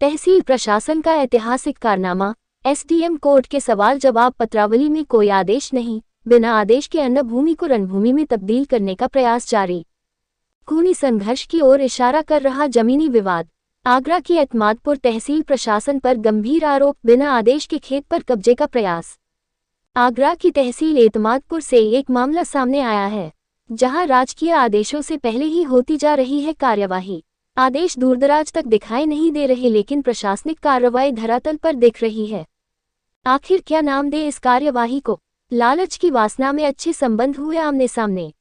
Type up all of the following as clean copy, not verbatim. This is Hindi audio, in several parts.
तहसील प्रशासन का ऐतिहासिक कारनामा। एसडीएम कोर्ट के सवाल जवाब पत्रावली में कोई आदेश नहीं, बिना आदेश के अन्न भूमि को रणभूमि में तब्दील करने का प्रयास जारी। खूनी संघर्ष की ओर इशारा कर रहा जमीनी विवाद। आगरा की एतमादपुर तहसील प्रशासन पर गंभीर आरोप, बिना आदेश के खेत पर कब्जे का प्रयास। आगरा की तहसील एतमादपुर से एक मामला सामने आया है, जहां राजकीय आदेशों से पहले ही होती जा रही है कार्यवाही। आदेश दूरदराज तक दिखाई नहीं दे रहे, लेकिन प्रशासनिक कार्रवाई धरातल पर दिख रही है। आखिर क्या नाम दे इस कार्यवाही को? लालच की वासना में अच्छे संबंध हुए आमने सामने।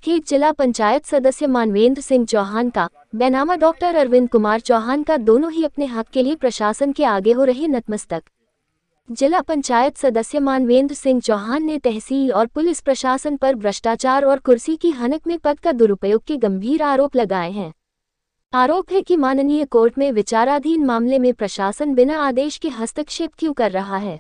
खेत जिला पंचायत सदस्य मानवेंद्र सिंह चौहान का बेनामा डॉक्टर अरविंद कुमार चौहान का, दोनों ही अपने हक के लिए प्रशासन के आगे हो रहे नतमस्तक। जिला पंचायत सदस्य मानवेंद्र सिंह चौहान ने तहसील और पुलिस प्रशासन पर भ्रष्टाचार और कुर्सी की हनक में पद का दुरुपयोग के गंभीर आरोप लगाए हैं। आरोप है कि माननीय कोर्ट में विचाराधीन मामले में प्रशासन बिना आदेश के हस्तक्षेप क्यों कर रहा है।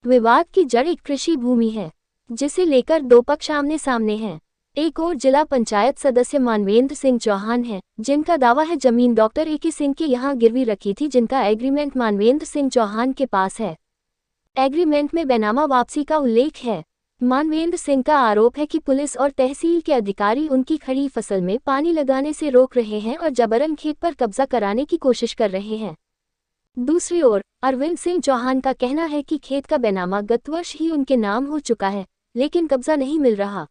विवाद की जड़ एक कृषि भूमि है, जिसे लेकर दो पक्ष आमने सामने हैं। एक और जिला पंचायत सदस्य मानवेंद्र सिंह चौहान हैं, जिनका दावा है जमीन डॉक्टर ए के सिंह के यहाँ गिरवी रखी थी, जिनका एग्रीमेंट मानवेंद्र सिंह चौहान के पास है। एग्रीमेंट में बेनामा वापसी का उल्लेख है। मानवेंद्र सिंह का आरोप है कि पुलिस और तहसील के अधिकारी उनकी खड़ी फसल में पानी लगाने से रोक रहे हैं और जबरन खेत पर कब्जा कराने की कोशिश कर रहे हैं। दूसरी ओर अरविंद सिंह चौहान का कहना है कि खेत का बेनामा गत वर्ष ही उनके नाम हो चुका है, लेकिन कब्जा नहीं मिल रहा।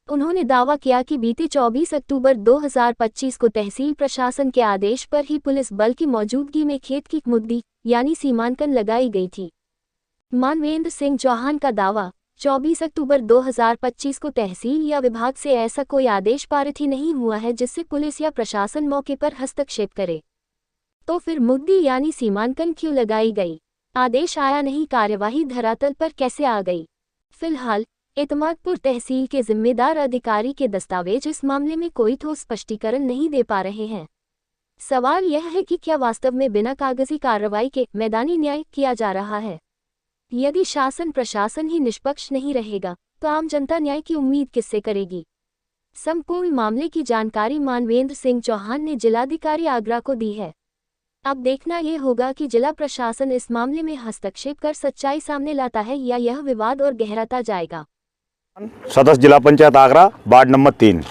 उन्होंने दावा किया कि बीते 24 अक्टूबर 2025 को तहसील प्रशासन के आदेश पर ही पुलिस बल की मौजूदगी में खेत की मुद्दी यानी सीमांकन लगाई गई थी। मानवेंद्र सिंह चौहान का दावा, 24 अक्टूबर 2025 को तहसील या विभाग से ऐसा कोई आदेश पारित ही नहीं हुआ है जिससे पुलिस या प्रशासन मौके पर हस्तक्षेप करे। तो फिर मुद्दी यानी सीमांकन क्यों लगाई गई? आदेश आया नहीं, कार्यवाही धरातल पर कैसे आ गई? फिलहाल एतमादपुर तहसील के जिम्मेदार अधिकारी के दस्तावेज इस मामले में कोई ठोस स्पष्टीकरण नहीं दे पा रहे हैं। सवाल यह है कि क्या वास्तव में बिना कागजी कार्रवाई के मैदानी न्याय किया जा रहा है? यदि शासन प्रशासन ही निष्पक्ष नहीं रहेगा, तो आम जनता न्याय की उम्मीद किससे करेगी? संपूर्ण मामले की जानकारी मानवेंद्र सिंह चौहान ने जिलाधिकारी आगरा को दी है। अब देखना यह होगा कि जिला प्रशासन इस मामले में हस्तक्षेप कर सच्चाई सामने लाता है या यह विवाद और गहराता जाएगा। सदस्य जिला पंचायत आगरा, वार्ड नंबर 3।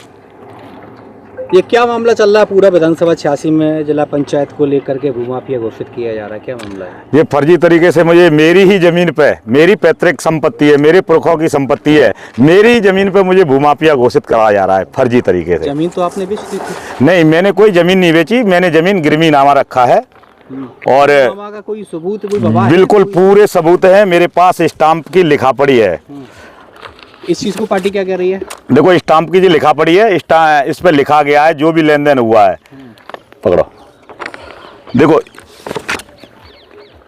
ये क्या मामला चल रहा है? पूरा विधानसभा 86 में जिला पंचायत को लेकर के भूमाफिया घोषित किया जा रहा है, क्या मामला है? ये फर्जी तरीके से मुझे मेरी ही जमीन पे, मेरी पैतृक संपत्ति है, मेरे पुरखों की संपत्ति है, मेरी जमीन पे मुझे भूमाफिया घोषित कराया जा रहा है फर्जी तरीके से। जमीन तो आपने बेच दी थी? नहीं, मैंने कोई जमीन नहीं बेची, मैंने जमीन गिरवी नामा रखा है और का कोई सबूत, कोई गवाह? बिल्कुल पूरे सबूत है मेरे पास, स्टाम्प की लिखा पड़ी है। इस चीज को पार्टी क्या कह रही है? देखो स्टाम्प की जो लिखा पड़ी है, इस पे लिखा गया है जो भी लेन देन हुआ है। पकड़ो, देखो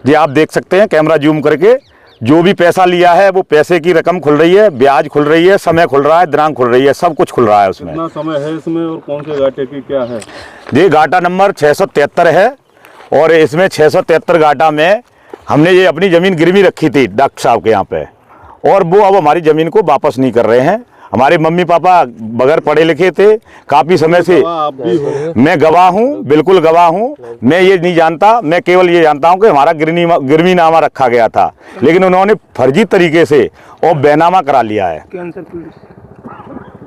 ये आप देख सकते हैं कैमरा जूम करके, जो भी पैसा लिया है वो पैसे की रकम खुल रही है, ब्याज खुल रही है, समय खुल रहा है, दिनांक खुल रही है, सब कुछ खुल रहा है उसमें। कितना समय है इसमें और कौन से घाटे की क्या है? ये घाटा नंबर 673 है और इसमें 673 घाटा में हमने ये अपनी जमीन गिरवी रखी थी डॉक्टर साहब के यहाँ पे, और वो अब हमारी ज़मीन को वापस नहीं कर रहे हैं। हमारे मम्मी पापा बगैर पढ़े लिखे थे काफ़ी समय से। आप भी हो? मैं गवाह हूँ, बिल्कुल गवाह हूँ। मैं ये नहीं जानता, मैं केवल ये जानता हूँ कि हमारा गिरवी नामा रखा गया था, लेकिन उन्होंने फर्जी तरीके से और बेनामा करा लिया है।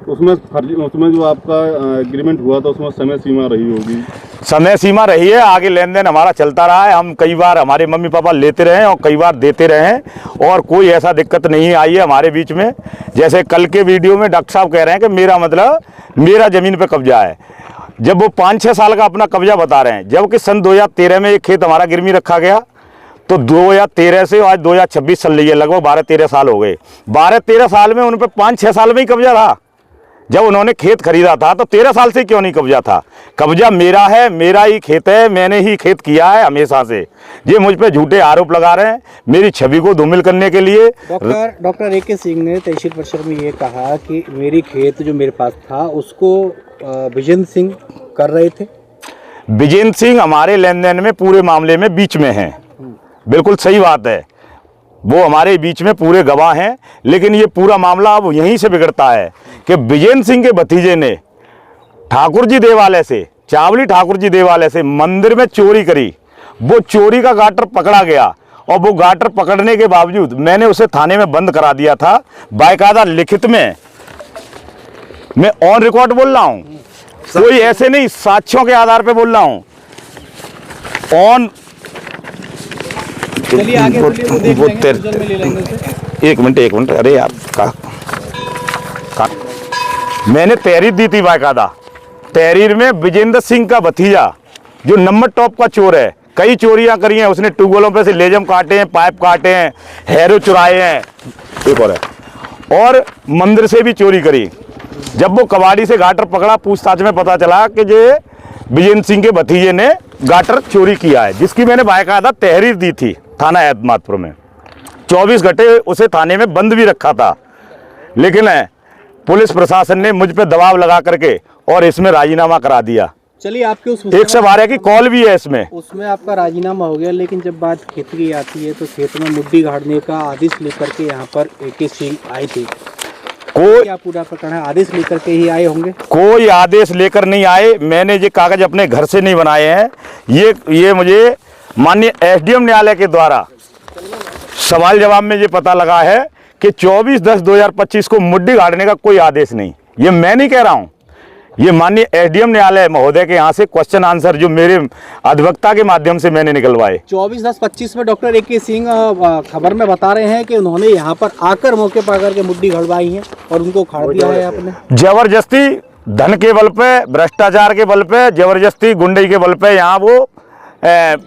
उसमें जो आपका एग्रीमेंट हुआ था उसमें समय सीमा रही होगी? समय सीमा रही है, आगे लेन देन हमारा चलता रहा है। हम कई बार हमारे मम्मी पापा लेते रहे और कई बार देते रहे हैं और कोई ऐसा दिक्कत नहीं आई है हमारे बीच में। जैसे कल के वीडियो में डॉक्टर साहब कह रहे हैं कि मेरा मतलब मेरा ज़मीन पे कब्जा है, जब वो 5-6 साल का अपना कब्जा बता रहे हैं, जबकि सन 2013 में एक खेत हमारा गिरवी रखा गया। तो 2013 से आज 2026 चल रही है, लगभग 12-13 साल हो गए। 12-13 साल में उन पर 5-6 साल में ही कब्जा था। जब उन्होंने खेत खरीदा था तो 13 साल से क्यों नहीं कब्जा था? कब्जा मेरा है, मेरा ही खेत है, मैंने ही खेत किया है हमेशा से। ये मुझ पे झूठे आरोप लगा रहे हैं मेरी छवि को धूमिल करने के लिए। डॉक्टर ए के सिंह ने तहसील परिषद में ये कहा कि मेरी खेत जो मेरे पास था उसको विजेंद्र सिंह कर रहे थे। विजेंद्र सिंह हमारे लेन देन में पूरे मामले में बीच में हैं, बिल्कुल सही बात है, वो हमारे बीच में पूरे गवाह हैं। लेकिन ये पूरा मामला अब यहीं से बिगड़ता है कि विजेंद्र सिंह के भतीजे ने ठाकुर जी देवालय से, चावली ठाकुर जी देवालय से मंदिर में चोरी करी। वो चोरी का गाटर पकड़ा गया और वो गाटर पकड़ने के बावजूद मैंने उसे थाने में बंद करा दिया था। बाकायदा लिखित में मैं ऑन रिकॉर्ड बोल रहा हूं, कोई ऐसे नहीं, साक्ष्यों के आधार पे बोल रहा हूं। ऑन चलिए आगे बोलिए, वो देख लेंगे, विजुअल में ले लेंगे उसे। एक मिनट, अरे यार मैंने तहरीर दी थी बाकायदा। तहरीर में विजेंद्र सिंह का भतीजा जो नंबर टॉप का चोर है, कई चोरियां करी हैं उसने, ट्यूबवेलों पे से लेजम काटे हैं, पाइप काटे हैं, हैरो चुराए हैं, एक और मंदिर से भी चोरी करी। जब वो कबाड़ी से गाटर पकड़ा, पूछताछ में पता चला कि ये विजेंद्र सिंह के भतीजे ने गाटर चोरी किया है, जिसकी मैंने बाकायदा तहरीर दी थी थाना एतमादपुर में। 24 घंटे उसे थाने में बंद भी रखा था, लेकिन पुलिस प्रशासन ने मुझ पे दबाव लगा करके और इसमें राजीनामा करा दिया। चलिए आपके उस 112 की कॉल भी है इसमें। उसमें आपका राजीनामा हो गया, लेकिन जब बात खेत की आती है तो खेत में मुड्डी गाड़ने का आदेश लेकर के यहाँ पर AK सिंह आए थे। क्या पूरा प्रकरण है? आदेश लेकर के ही आए होंगे? कोई आदेश लेकर नहीं आए। मैंने ये कागज अपने घर से नहीं बनाए हैं। ये मुझे माननीय SDM न्यायालय के द्वारा सवाल जवाब में ये पता लगा है कि 24/10/2025 को मुड्डी गाड़ने का कोई आदेश नहीं। ये मैं नहीं कह रहा हूँ, ये माननीय SDM न्यायालय महोदय के यहाँ से क्वेश्चन आंसर जो मेरे अधिवक्ता के माध्यम से मैंने निकलवाए। 24/10/25 में डॉक्टर AK सिंह खबर में बता रहे हैं कि उन्होंने यहाँ पर आकर मौके पर आकर के मुड्डी गड़वाई है और उनको उखाड़ दिया है आपने। जबरदस्ती धन के बल पे, भ्रष्टाचार के बल पे, जबरदस्ती गुंडई के बल पे यहाँ वो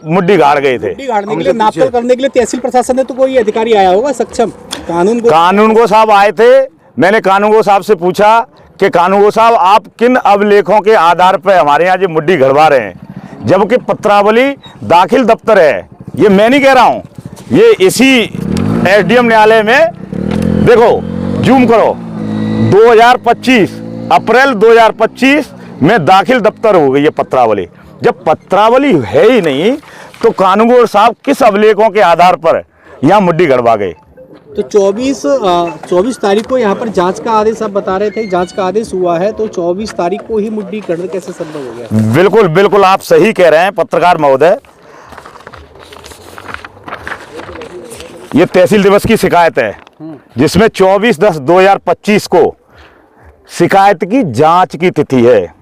मुड्डी गाड़ गए थे। मुड्डी गाड़ने के लिए, नापतोल करने के लिए तहसील प्रशासन ने तो कोई अधिकारी आया होगा सक्षम? कानून को साहब आए थे। मैंने कानून को साहब से पूछा कि कानून साहब आप किन अभिलेखों के आधार पर हमारे यहाँ जो मुड्डी गड़वा रहे हैं, जबकि पत्रावली दाखिल दफ्तर है। ये मैं नहीं कह रहा हूँ, ये इसी SDM न्यायालय में देखो, जूम करो, 2025 अप्रैल 2025 में दाखिल दफ्तर हो गई है पत्रावली। जब पत्रावली है ही नहीं तो कानून साहब किस अभिलेखों के आधार पर यहाँ मुड्डी गड़वा गए? तो 24 तारीख को यहाँ पर जांच का आदेश आप बता रहे थे, जांच का आदेश हुआ है, तो 24 तारीख को ही मुड्डी गड़ना कैसे संभव हो गया? बिल्कुल आप सही कह रहे हैं पत्रकार महोदय। ये तहसील दिवस की शिकायत है, जिसमें 24/10/2025 को शिकायत की जांच की तिथि है।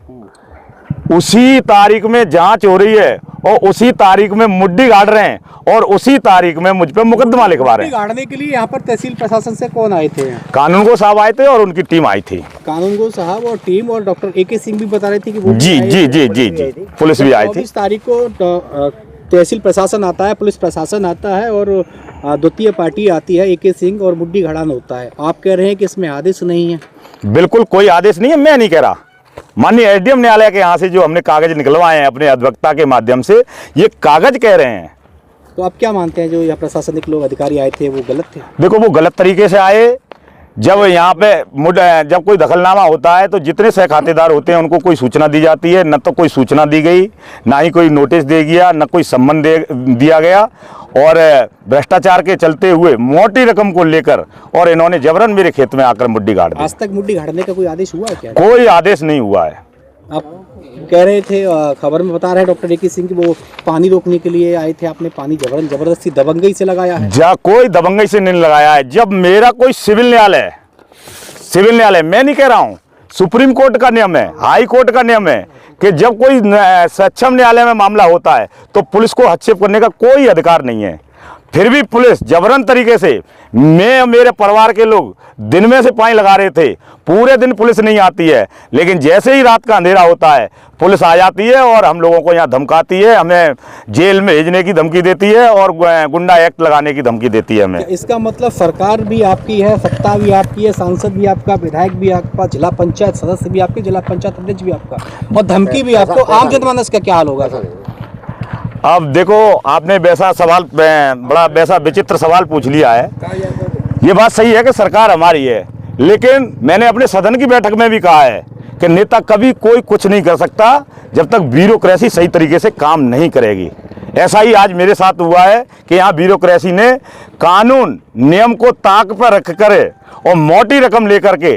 उसी तारीख में जांच हो रही है और उसी तारीख में मुड्डी गाड़ रहे हैं और उसी तारीख में मुझ पे मुकदमा लिखवा रहे हैं। गाड़ने के लिए यहाँ पर तहसील प्रशासन से कौन आए थे? कानून को साहब आए थे और उनकी टीम आई थी। कानून को साहब और टीम और डॉक्टर AK सिंह भी बता रहे थे कि वो जी पुलिस भी आई थी। 24 तारीख को तहसील प्रशासन आता है, पुलिस प्रशासन आता है और द्वितीय पार्टी आती है, AK सिंह, और मुड्डी गड़ाना होता है। आप कह रहे हैं कि इसमें आदेश नहीं है? बिल्कुल कोई आदेश नहीं है, मैं नहीं कह रहा। माननीय SDM न्यायालय के यहाँ से जो हमने कागज निकलवाए हैं अपने अधिवक्ता के माध्यम से, ये कागज कह रहे हैं। तो आप क्या मानते हैं जो यहाँ प्रशासनिक लोग अधिकारी आए थे वो गलत थे? देखो, वो गलत तरीके से आए। जब यहाँ पे जब कोई दखलनामा होता है तो जितने सह खातेदार होते हैं उनको कोई सूचना दी जाती है। न तो कोई सूचना दी गई, ना ही कोई नोटिस दे गया, न कोई सम्मन दिया गया, और भ्रष्टाचार के चलते हुए मोटी रकम को लेकर और इन्होंने जबरन मेरे खेत में आकर मुड्डी गाड़ दी। आज तक मुड्डी गाड़ने का कोई आदेश हुआ है क्या? कोई आदेश नहीं हुआ है। आप कह रहे थे, खबर में बता रहे हैं डॉक्टर AK सिंह की वो पानी रोकने के लिए आए थे, आपने पानी जबरदस्ती दबंगई से लगाया है? कोई दबंगई से नहीं लगाया है। जब मेरा कोई सिविल न्यायालय, मैं नहीं कह रहा हूँ, सुप्रीम कोर्ट का नियम है, हाई कोर्ट का नियम है कि जब कोई सक्षम न्यायालय में मामला होता है तो पुलिस को हस्तक्षेप करने का कोई अधिकार नहीं है। फिर भी पुलिस जबरन तरीके से, मैं और मेरे परिवार के लोग दिन में से पानी लगा रहे थे, पूरे दिन पुलिस नहीं आती है, लेकिन जैसे ही रात का अंधेरा होता है पुलिस आ जाती है और हम लोगों को यहाँ धमकाती है, हमें जेल में भेजने की धमकी देती है और गुंडा एक्ट लगाने की धमकी देती है हमें। इसका मतलब सरकार भी आपकी है, सत्ता भी आपकी है, सांसद भी आपका, विधायक भी आपका, जिला पंचायत सदस्य भी आपके, जिला पंचायत अध्यक्ष भी आपका, और धमकी भी आपको। आम जनमानस का क्या हाल होगा सर? अब देखो, आपने वैसा सवाल, बड़ा वैसा विचित्र सवाल पूछ लिया है। ये बात सही है कि सरकार हमारी है, लेकिन मैंने अपने सदन की बैठक में भी कहा है कि नेता कभी कोई कुछ नहीं कर सकता जब तक ब्यूरोक्रेसी सही तरीके से काम नहीं करेगी। ऐसा ही आज मेरे साथ हुआ है कि यहाँ ब्यूरोक्रेसी ने कानून नियम को ताक पर रख कर और मोटी रकम लेकर के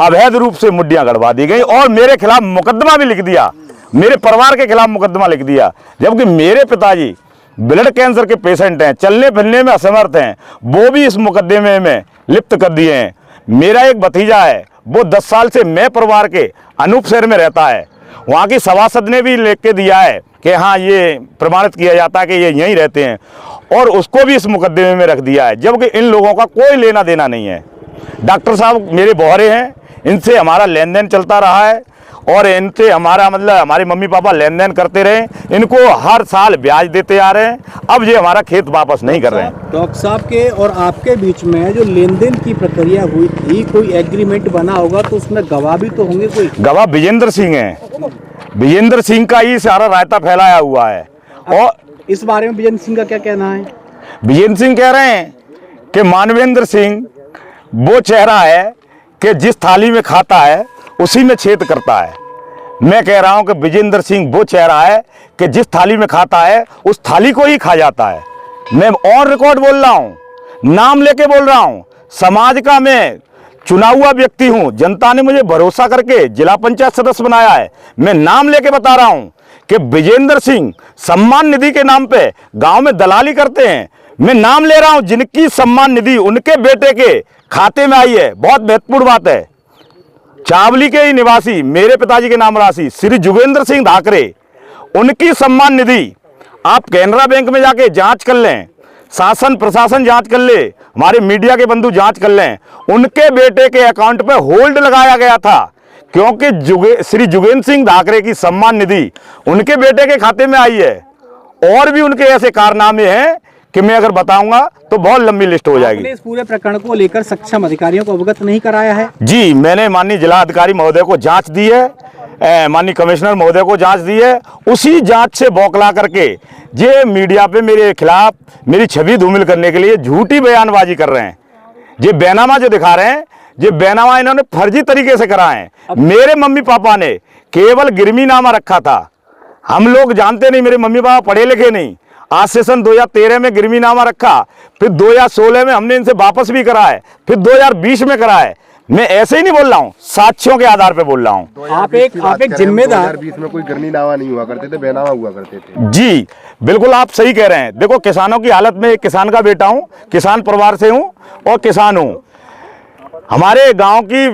अवैध रूप से मुड्डियाँ गड़वा दी गई और मेरे खिलाफ मुकदमा भी लिख दिया, मेरे परिवार के खिलाफ मुकदमा लिख दिया, जबकि मेरे पिताजी ब्लड कैंसर के पेशेंट हैं, चलने फिरने में असमर्थ हैं, वो भी इस मुकदमे में लिप्त कर दिए हैं। मेरा एक भतीजा है, वो 10 साल से मैं परिवार के अनूप शहर में रहता है, वहाँ की सभासद ने भी लिख के दिया है कि हाँ ये प्रमाणित किया जाता है कि ये यहीं रहते हैं, और उसको भी इस मुकदमे में रख दिया है, जबकि इन लोगों का कोई लेना देना नहीं है। डॉक्टर साहब मेरे बौहरे हैं, इनसे हमारा लेन देन चलता रहा है और इनसे हमारा मतलब हमारे मम्मी पापा लेन देन करते रहे, इनको हर साल ब्याज देते आ रहे हैं। अब ये हमारा खेत वापस नहीं कर रहे हैं। डॉक्टर साहब के और आपके बीच में जो लेन देन की प्रक्रिया हुई थी, कोई एग्रीमेंट बना होगा तो उसमें गवाह भी तो होंगे कोई? गवाह विजेंद्र सिंह हैं, विजेंद्र सिंह का ही सारा रायता फैलाया हुआ है। और इस बारे में विजेंद्र सिंह का क्या कहना है? विजेंद्र सिंह कह रहे हैं कि मानवेंद्र सिंह वो चेहरा है कि जिस थाली में खाता है उसी में छेद करता है। मैं कह रहा हूं कि विजेंद्र सिंह वो चेहरा है कि जिस थाली में खाता है उस थाली को ही खा जाता है। मैं ऑन रिकॉर्ड बोल रहा हूं, नाम लेके बोल रहा हूं, समाज का मैं चुना हुआ व्यक्ति हूं, जनता ने मुझे भरोसा करके जिला पंचायत सदस्य बनाया है। मैं नाम लेके बता रहा हूं कि विजेंद्र सिंह सम्मान निधि के नाम पे गांव में दलाली करते हैं। मैं नाम ले रहा हूं जिनकी सम्मान निधि उनके बेटे के खाते में आई है। बहुत महत्वपूर्ण बात है, चावली के ही निवासी मेरे पिताजी के नाम राशि श्री जुगेंद्र सिंह धाकरे, उनकी सम्मान निधि आप कैनरा बैंक में जाके जांच कर लें, शासन प्रशासन जांच कर ले, हमारे मीडिया के बंधु जांच कर लें, उनके बेटे के अकाउंट पे होल्ड लगाया गया था, क्योंकि श्री जुगेंद्र सिंह धाकरे की सम्मान निधि उनके बेटे के खाते में आई है। और भी उनके ऐसे कारनामे हैं कि मैं अगर बताऊंगा तो बहुत लंबी लिस्ट हो जाएगी। आपने इस पूरे प्रकरण को लेकर सक्षम अधिकारियों को अवगत नहीं कराया है? जी, मैंने माननीय जिला अधिकारी महोदय को जांच दी है, माननीय कमिश्नर महोदय को जांच दी है। उसी जांच से बौखला करके ये मीडिया पे मेरे खिलाफ मेरी छवि धूमिल करने के लिए झूठी बयानबाजी कर रहे हैं। ये बैनामा जो दिखा रहे हैं, ये बैनामा इन्होंने फर्जी तरीके से करा है। मेरे मम्मी पापा ने केवल गिरमीनामा रखा था, हम लोग जानते नहीं, मेरे मम्मी पापा पढ़े लिखे नहीं। आज से सन 2013 में गिरमीनामा रखा, फिर 2016 में हमने इनसे वापस भी करा है, फिर 2020 में करा है। मैं ऐसे ही नहीं बोल रहा हूँ, साक्ष्यों के आधार पे बोल रहा हूँ। आप एक जिम्मेदार। 2020 में कोई गिरमीनामा नहीं हुआ करते थे, बैनामा हुआ करते थे। जी बिल्कुल, आप सही कह रहे हैं। देखो, किसानों की हालत में एक किसान का बेटा हूँ, किसान परिवार से हूँ और किसान हूँ। हमारे गांव की